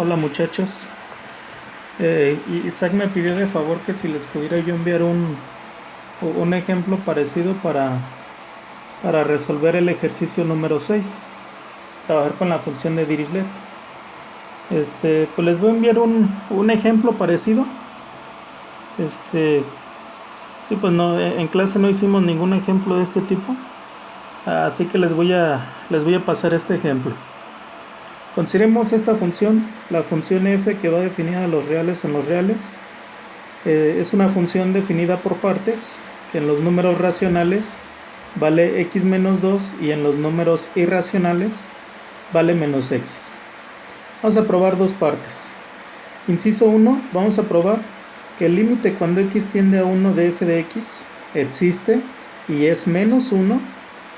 Hola muchachos. Isaac me pidió de favor que si les pudiera yo enviar un ejemplo parecido para resolver el ejercicio número 6, trabajar con la función de Dirichlet. Pues les voy a enviar un ejemplo parecido. Sí, pues no, en clase no hicimos ningún ejemplo de este tipo, así que les voy a pasar este ejemplo. Consideremos esta función, la función f, que va definida en los reales en los reales. Es una función definida por partes, que en los números racionales vale x menos 2 y en los números irracionales vale menos x. Vamos a probar dos partes. Inciso 1, vamos a probar que el límite cuando x tiende a 1 de f de x existe y es menos 1,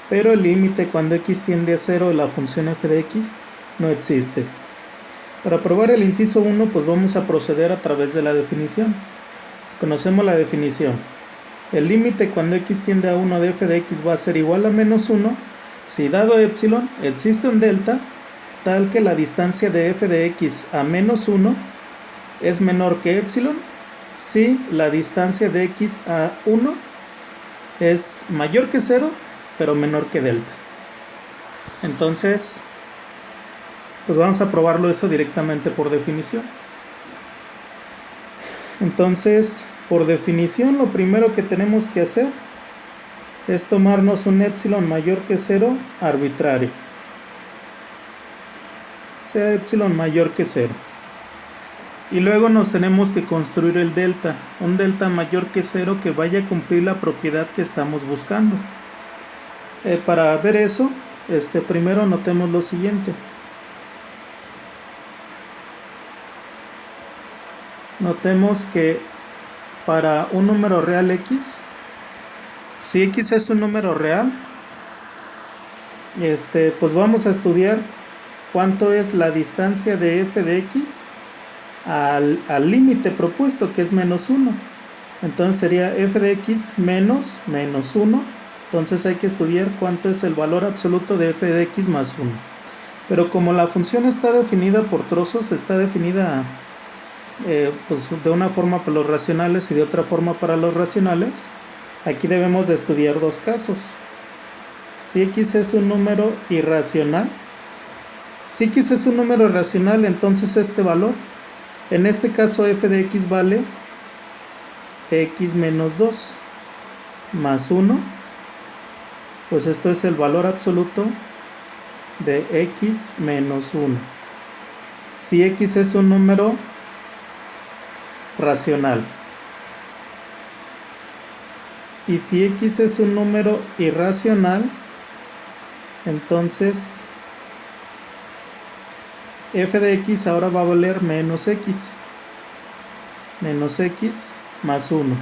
pero el límite cuando x tiende a 0 de la función f de x no existe. Para probar el inciso 1, pues vamos a proceder a través de la definición. Conocemos la definición. El límite cuando x tiende a 1 de f de x va a ser igual a menos 1 si dado epsilon existe un delta tal que la distancia de f de x a menos 1 es menor que epsilon si la distancia de x a 1 es mayor que 0 pero menor que delta. Entonces, pues vamos a probarlo eso directamente por definición. Entonces, por definición, lo primero que tenemos que hacer es tomarnos un epsilon mayor que 0 arbitrario. Sea epsilon mayor que 0. Y luego nos tenemos que construir el delta. Un delta mayor que 0 que vaya a cumplir la propiedad que estamos buscando. Para ver eso, primero notemos lo siguiente. Notemos que para un número real x, si x es un número real, pues vamos a estudiar cuánto es la distancia de f de x al límite propuesto, que es menos 1. Entonces sería f de x menos 1. Entonces hay que estudiar cuánto es el valor absoluto de f de x más 1. Pero como la función está definida por trozos, está definida pues de una forma para los racionales y de otra forma para los racionales, aquí debemos de estudiar dos casos. Si x es un número irracional, entonces este valor, en este caso f de x vale x menos 2 más 1, pues esto es el valor absoluto de x menos 1. Si x es un número racional y si x es un número irracional, entonces f de x ahora va a valer menos x más 1.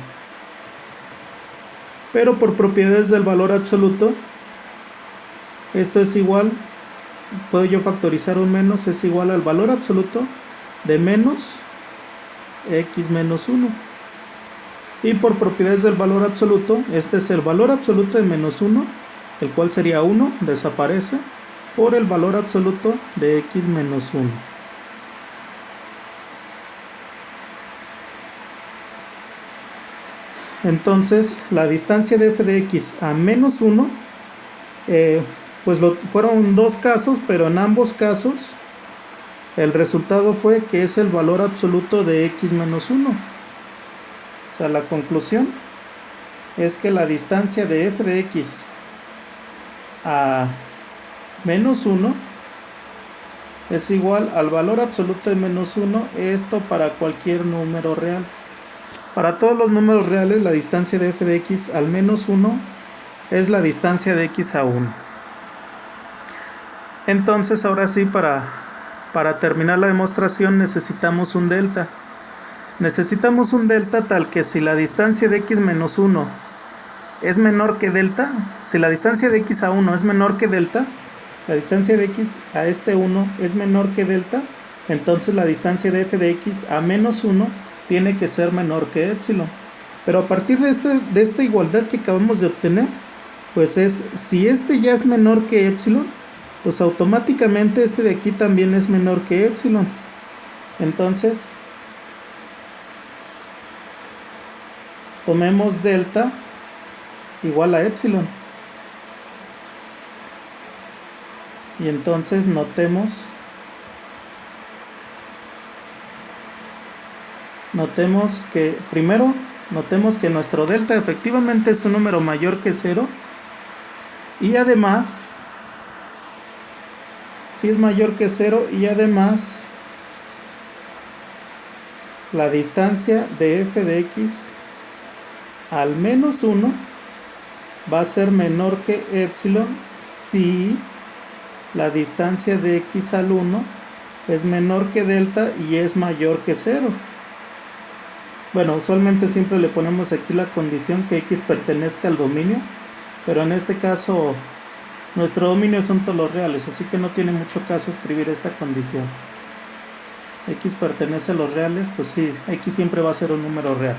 Pero por propiedades del valor absoluto, esto es igual, puedo yo factorizar un menos, es igual al valor absoluto de menos x menos 1. Y por propiedades del valor absoluto, este es el valor absoluto de menos 1, el cual sería 1, desaparece, por el valor absoluto de x menos 1. Entonces, la distancia de f de x a menos 1, pues fueron dos casos, pero en ambos casos el resultado fue que es el valor absoluto de x menos 1. O sea, la conclusión es que la distancia de f de x a menos 1 es igual al valor absoluto de menos 1, esto para cualquier número real. Para todos los números reales, la distancia de f de x al menos 1 es la distancia de x a 1. Entonces, ahora sí, para terminar la demostración necesitamos un delta. Necesitamos un delta tal que si la distancia de x menos 1 es menor que delta, si la distancia de x a 1 es menor que delta, la distancia de x a este 1 es menor que delta, entonces la distancia de f de x a menos 1 tiene que ser menor que epsilon. Pero a partir de esta igualdad que acabamos de obtener, pues si este ya es menor que epsilon, pues automáticamente este de aquí también es menor que epsilon. Entonces, tomemos delta igual a epsilon. Y entonces notemos que primero notemos que nuestro delta efectivamente es un número mayor que 0 y además si es mayor que 0 y además la distancia de f de x al menos 1 va a ser menor que epsilon si la distancia de x al 1 es menor que delta y es mayor que 0. Bueno, usualmente siempre le ponemos aquí la condición que x pertenezca al dominio, pero en este caso nuestro dominio son todos los reales, así que no tiene mucho caso escribir esta condición. X pertenece a los reales, pues sí, x siempre va a ser un número real.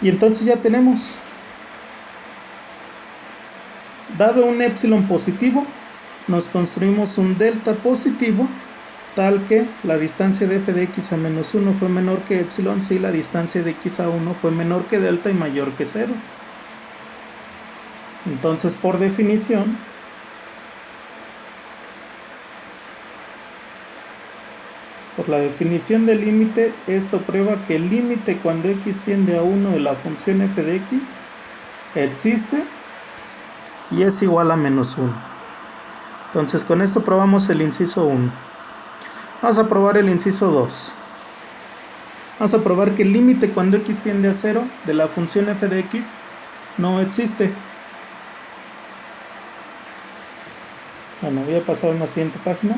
Y entonces ya tenemos, dado un epsilon positivo, nos construimos un delta positivo tal que la distancia de f de x a menos 1 fue menor que epsilon si la distancia de x a 1 fue menor que delta y mayor que 0. Entonces, por definición, por la definición del límite, esto prueba que el límite cuando x tiende a 1 de la función f de x existe y es igual a menos 1. Entonces, con esto probamos el inciso 1. Vamos a probar el inciso 2. Vamos a probar que el límite cuando x tiende a 0 de la función f de x no existe. Bueno, voy a pasar a una siguiente página.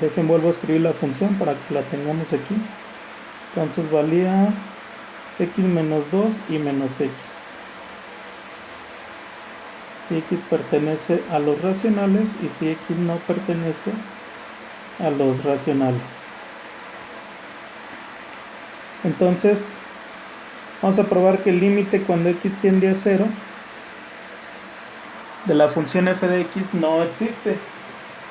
Dejen, vuelvo a escribir la función para que la tengamos aquí. Entonces valía x menos 2 y menos x. Si x pertenece a los racionales y si x no pertenece a los racionales. Entonces, vamos a probar que el límite cuando x tiende a 0 de la función f de x no existe.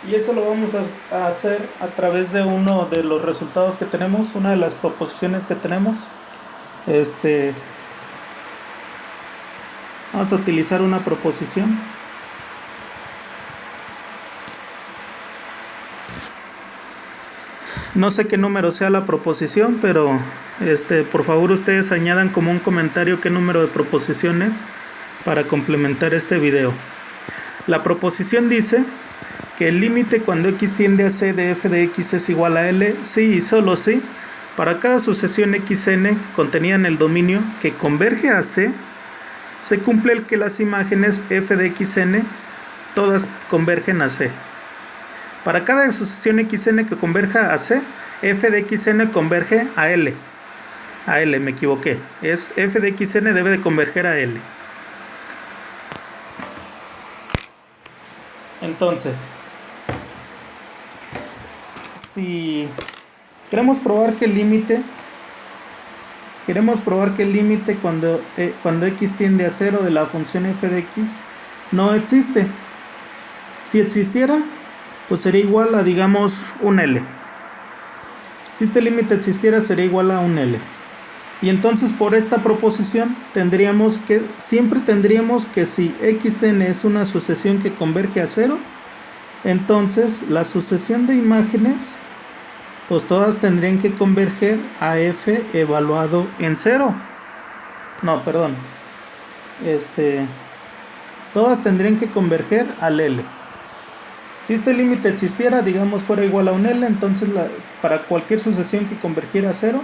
Y eso lo vamos a hacer a través de uno de los resultados que tenemos, una de las proposiciones que tenemos. Vamos a utilizar una proposición. No sé qué número sea la proposición, pero por favor ustedes añadan como un comentario qué número de proposiciones para complementar este video. La proposición dice que el límite cuando x tiende a c de f de x es igual a L, sí y solo sí, para cada sucesión xn contenida en el dominio que converge a C, se cumple el que las imágenes f de xn todas convergen a C. Para cada sucesión xn que converja a C, f de xn converge a L. A L, me equivoqué. Es f de xn debe de converger a L. Entonces, si queremos probar que el límite cuando x tiende a 0 de la función f de x no existe. Si existiera, pues sería igual a, digamos, un L. Si este límite existiera, sería igual a un L. Y entonces por esta proposición siempre tendríamos que si xn es una sucesión que converge a 0, entonces la sucesión de imágenes pues todas tendrían que converger a f evaluado en 0. No, perdón. Todas tendrían que converger al L. Si este límite existiera, digamos fuera igual a un L, entonces para cualquier sucesión que convergiera a 0,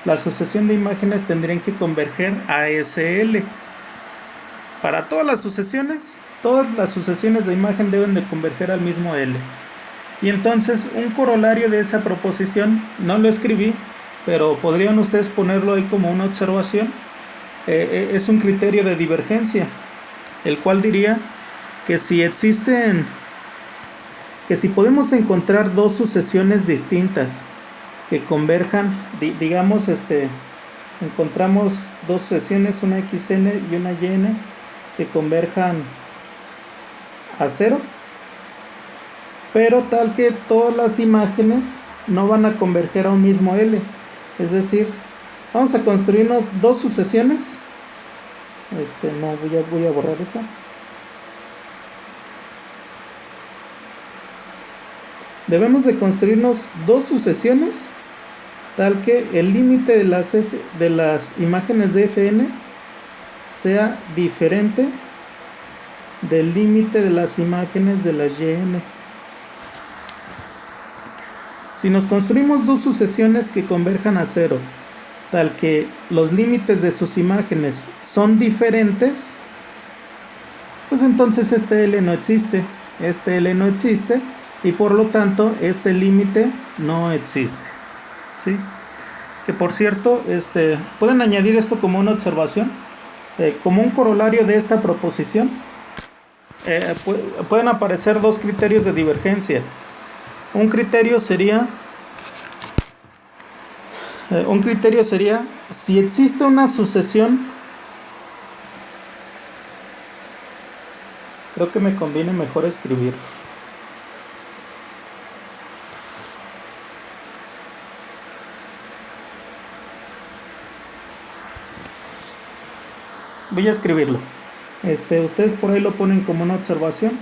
la sucesión de imágenes tendrían que converger a SL. Para todas las sucesiones de imagen deben de converger al mismo L. Y entonces un corolario de esa proposición, no lo escribí, pero podrían ustedes ponerlo ahí como una observación, es un criterio de divergencia, el cual diría que si podemos encontrar dos sucesiones distintas que converjan, digamos, encontramos dos sucesiones, una xn y una yn, que converjan a 0, pero tal que todas las imágenes no van a converger a un mismo L. Es decir, vamos a construirnos dos sucesiones. No voy a borrar esa. Debemos de construirnos dos sucesiones tal que el límite de las imágenes de Fn sea diferente del límite de las imágenes de las Yn. Si nos construimos dos sucesiones que converjan a cero, tal que los límites de sus imágenes son diferentes, pues entonces este L no existe. Este L no existe y por lo tanto este límite no existe. ¿Sí? Que por cierto, pueden añadir esto como una observación, como un corolario de esta proposición. Pueden aparecer dos criterios de divergencia. Un criterio sería si existe una sucesión. Creo que me conviene mejor escribir. Voy a escribirlo. Ustedes por ahí lo ponen como una observación.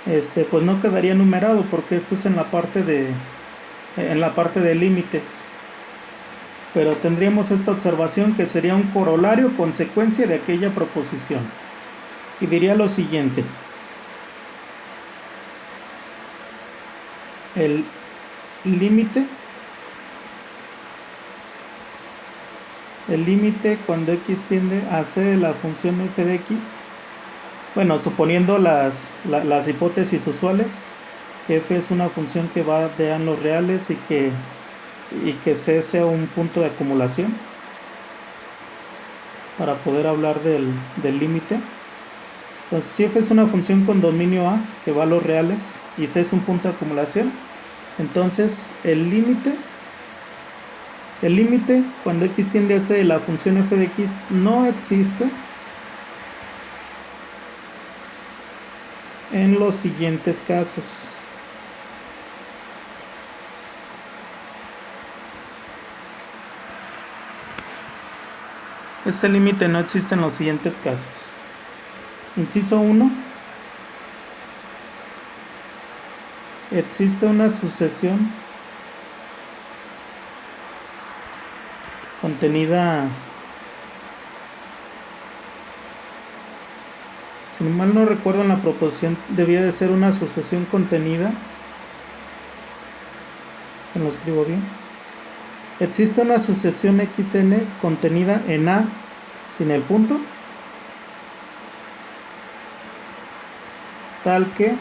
Pues no quedaría numerado porque esto es en la parte de límites. Pero tendríamos esta observación que sería un corolario consecuencia de aquella proposición. Y diría lo siguiente: el límite cuando x tiende a c de la función f de x, bueno, suponiendo las hipótesis usuales, que f es una función que va de A en los reales y que c sea un punto de acumulación, para poder hablar del límite. Entonces, si f es una función con dominio A que va a los reales y c es un punto de acumulación, entonces el límite cuando x tiende a c de la función f de x no existe en los siguientes casos. Este límite no existe en los siguientes casos. Inciso 1. Existe una sucesión contenida, si mal no recuerdo, en la proposición debía de ser una sucesión contenida. ¿Lo escribo bien? Existe una sucesión xn contenida en A sin el punto, tal que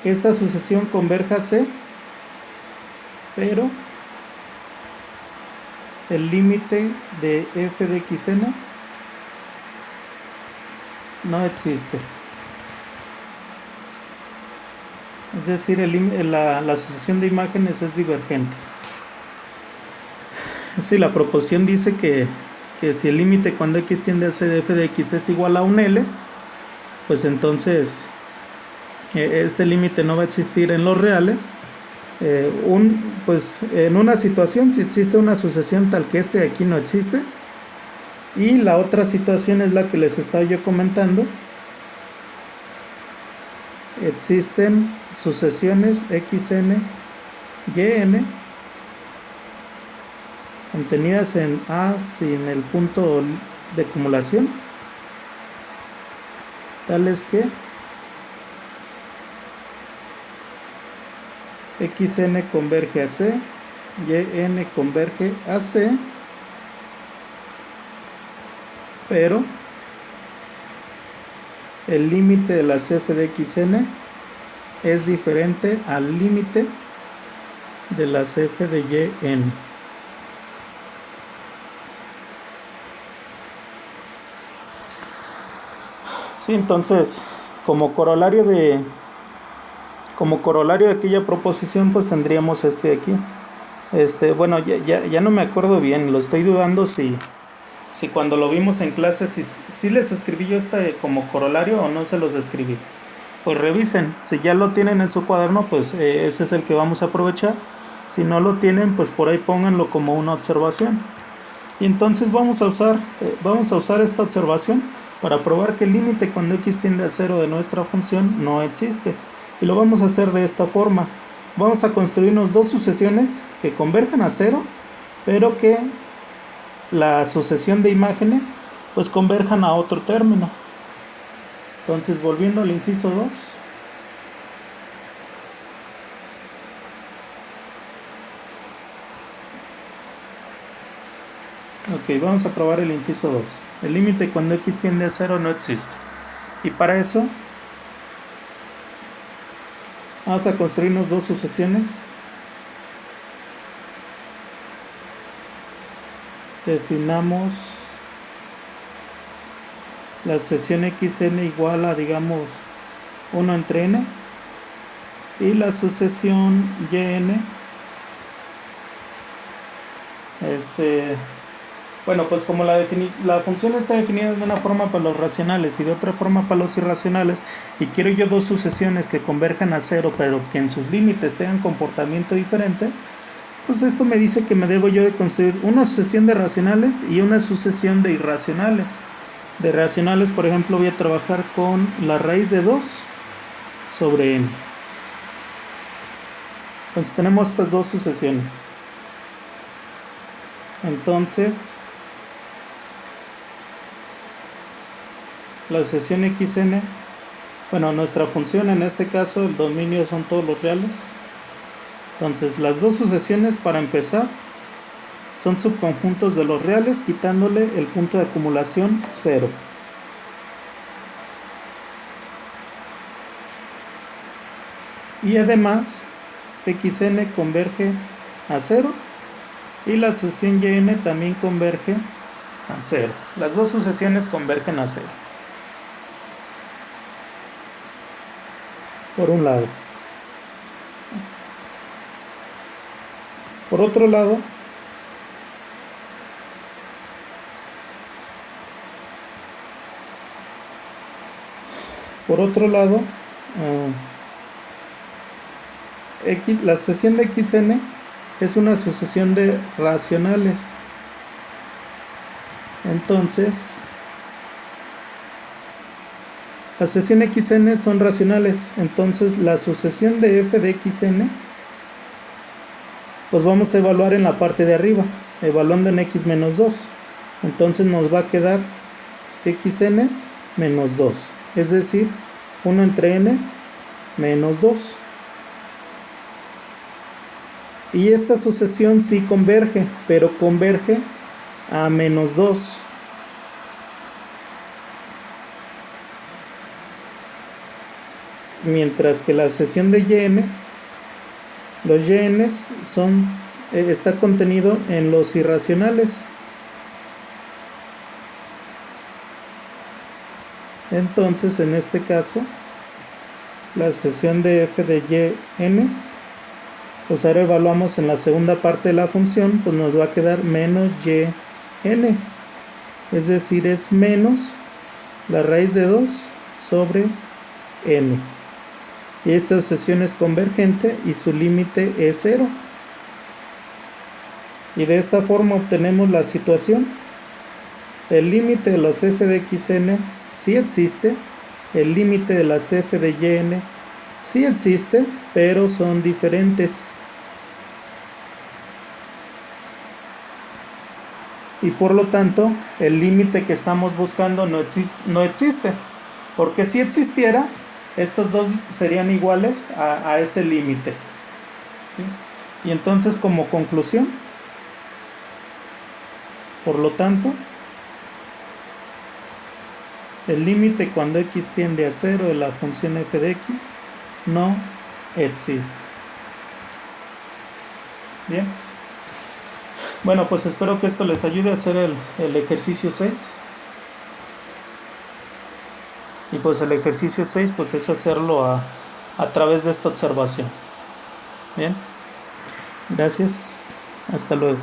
esta sucesión converja a C, pero el límite de f de xn no existe. Es decir, la sucesión de imágenes es divergente. Si la proposición dice que si el límite cuando x tiende a c de f de x es igual a un L, pues entonces este límite no va a existir en los reales. Pues en una situación, si existe una sucesión tal que de aquí no existe, y la otra situación es la que les estaba yo comentando. Existen sucesiones xn, yn contenidas en A sin el punto de acumulación, tales que xn converge a C, yn converge a C, pero el límite de las f de xn es diferente al límite de las f de yn. Sí, entonces, como corolario de aquella proposición, pues tendríamos de aquí. Bueno, ya no me acuerdo bien, lo estoy dudando si cuando lo vimos en clase, si les escribí yo como corolario o no se los escribí. pues revisen. Si ya lo tienen en su cuaderno, pues ese es el que vamos a aprovechar. Si no lo tienen, pues por ahí pónganlo como una observación. Y entonces vamos a usar esta observación para probar que el límite cuando x tiende a 0 de nuestra función no existe. Y lo vamos a hacer de esta forma. Vamos a construirnos dos sucesiones que converjan a 0, pero que la sucesión de imágenes pues converjan a otro término. Entonces, volviendo al inciso 2, ok, vamos a probar el inciso 2. El límite cuando x tiende a 0 no existe. Y para eso vamos a construirnos dos sucesiones. Definamos la sucesión xn igual a, digamos, 1 entre n, y la sucesión yn, bueno, pues como la función está definida de una forma para los racionales y de otra forma para los irracionales, y quiero yo dos sucesiones que converjan a 0, pero que en sus límites tengan comportamiento diferente, pues esto me dice que me debo yo de construir una sucesión de racionales y una sucesión de irracionales. De racionales, por ejemplo, voy a trabajar con la raíz de 2 sobre n. Entonces tenemos estas dos sucesiones. Entonces, la sucesión xn, bueno, nuestra función en este caso, el dominio son todos los reales. Entonces, las dos sucesiones, para empezar, son subconjuntos de los reales, quitándole el punto de acumulación 0. Y además, xn converge a 0 y la sucesión yn también converge a 0. Las dos sucesiones convergen a 0. Por un lado. Por otro lado, la sucesión de xn es una sucesión de racionales. Entonces, la sucesión xn son racionales. Entonces, la sucesión de f de xn, pues vamos a evaluar en la parte de arriba, evaluando en x menos 2. Entonces nos va a quedar xn menos 2, es decir, 1 entre n menos 2. Y esta sucesión sí converge, pero converge a menos 2. Mientras que la sucesión de yenes, los yenes está contenido en los irracionales. Entonces, en este caso, la sucesión de f de yenes, pues ahora evaluamos en la segunda parte de la función, pues nos va a quedar menos yn, es decir, es menos la raíz de 2 sobre n. Y esta sucesión es convergente y su límite es 0. Y de esta forma obtenemos la situación. El límite de los f de xn sí existe, el límite de las f de yn sí existe, pero son diferentes. Y por lo tanto, el límite que estamos buscando no existe. Porque si existiera, estos dos serían iguales a ese límite. ¿Sí? Y entonces, como conclusión, por lo tanto, el límite cuando x tiende a 0 de la función f de x no existe. Bien. Bueno, pues espero que esto les ayude a hacer el ejercicio 6. Y pues el ejercicio 6 pues es hacerlo a través de esta observación. Bien. Gracias. Hasta luego.